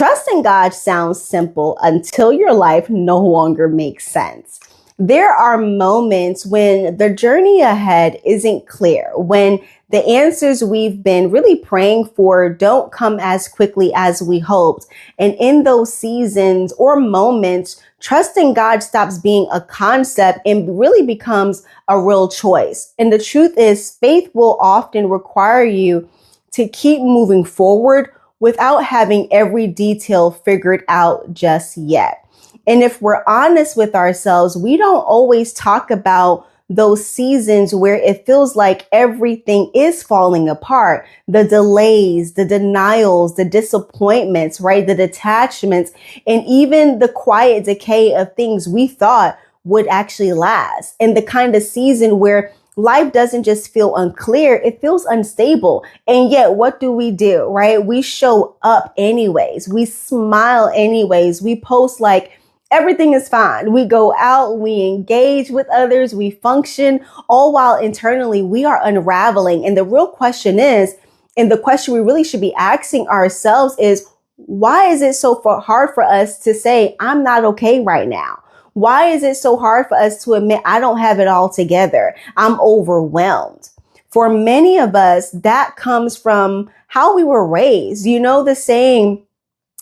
Trusting God sounds simple until your life no longer makes sense. There are moments when the journey ahead isn't clear, when the answers we've been really praying for don't come as quickly as we hoped. And in those seasons or moments, trusting God stops being a concept and really becomes a real choice. And the truth is, faith will often require you to keep moving forward without having every detail figured out just yet. And if we're honest with ourselves, we don't always talk about those seasons where it feels like everything is falling apart. The delays, the denials, the disappointments, right? The detachments, and even the quiet decay of things we thought would actually last. And the kind of season where life doesn't just feel unclear, it feels unstable. And yet, what do, right? We show up anyways. We smile anyways. We post like everything is fine. We go out, we engage with others, we function, all while internally we are unraveling. And the real question is, and the question we really should be asking ourselves is, why is it so hard for us to say, I'm not okay right now? Why is it so hard for us to admit I don't have it all together? I'm overwhelmed. For many of us, that comes from how we were raised. You know, the saying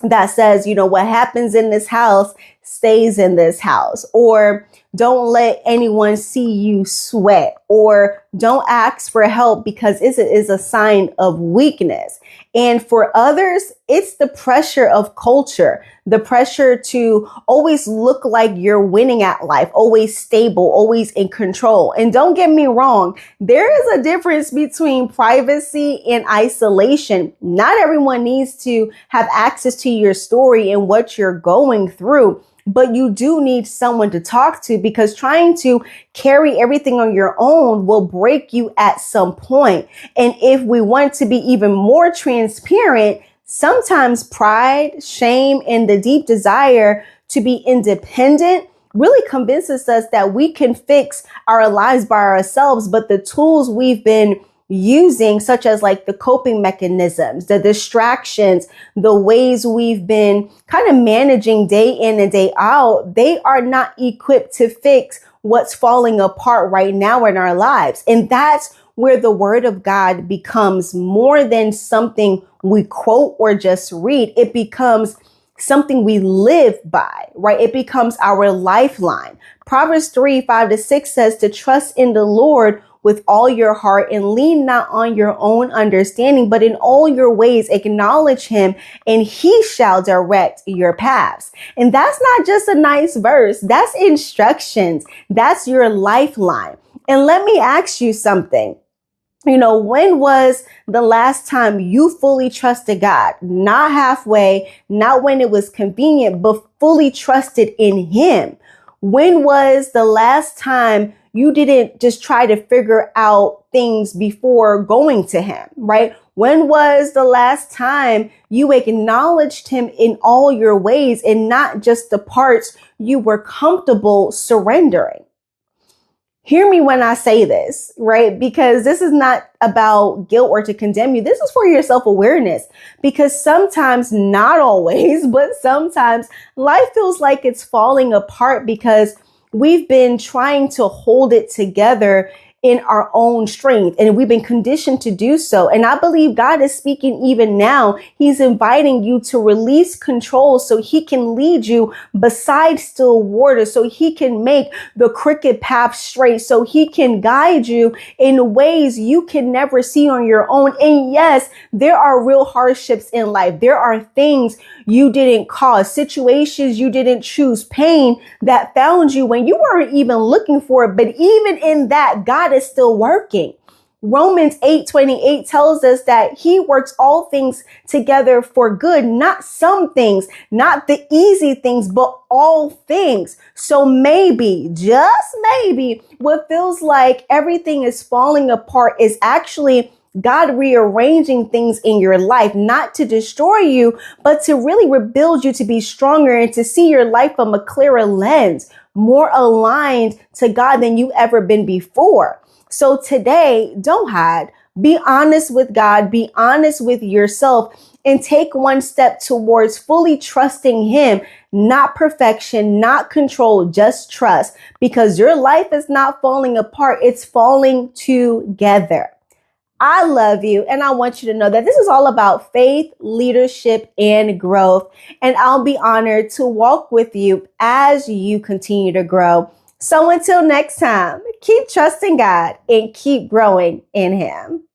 that says, what happens in this house stays in this house, or don't let anyone see you sweat, or don't ask for help because it is a sign of weakness. And for others, it's the pressure of culture, the pressure to always look like you're winning at life, always stable, always in control. And don't get me wrong, there is a difference between privacy and isolation. Not everyone needs to have access to your story and what you're going through. But you do need someone to talk to, because trying to carry everything on your own will break you at some point. And if we want to be even more transparent, sometimes pride, shame, and the deep desire to be independent really convinces us that we can fix our lives by ourselves. But the tools we've been using, such as like the coping mechanisms, the distractions, the ways we've been kind of managing day in and day out, they are not equipped to fix what's falling apart right now in our lives. And that's where the word of God becomes more than something we quote or just read. It becomes something we live by, right? It becomes our lifeline. Proverbs 3:5-6 says to trust in the Lord with all your heart and lean not on your own understanding, but in all your ways acknowledge him and he shall direct your paths. And that's not just a nice verse. That's instructions. That's your lifeline. And let me ask you something. When was the last time you fully trusted God? Not halfway, not when it was convenient, but fully trusted in him. When was the last time you didn't just try to figure out things before going to him, right? When was the last time you acknowledged him in all your ways and not just the parts you were comfortable surrendering? Hear me when I say this, right? Because this is not about guilt or to condemn you. This is for your self-awareness, because sometimes, not always, but sometimes life feels like it's falling apart because we've been trying to hold it together in our own strength, and we've been conditioned to do so. And I believe God is speaking even now. He's inviting you to release control so he can lead you beside still water, so he can make the crooked path straight, so he can guide you in ways you can never see on your own. And yes, there are real hardships in life. There are things you didn't cause, situations you didn't choose, pain that found you when you weren't even looking for it. But even in that, God is still working. Romans 8:28 tells us that he works all things together for good, not some things, not the easy things, but all things. So maybe, just maybe, what feels like everything is falling apart is actually God rearranging things in your life, not to destroy you, but to really rebuild you to be stronger and to see your life from a clearer lens, more aligned to God than you've ever been before. So today, don't hide, Be honest with God, be honest with yourself, and take one step towards fully trusting Him. Not perfection, not control, just trust, because your life is not falling apart. It's falling together. I love you, and I want you to know that this is all about faith, leadership, and growth. And I'll be honored to walk with you as you continue to grow. So until next time, keep trusting God and keep growing in Him.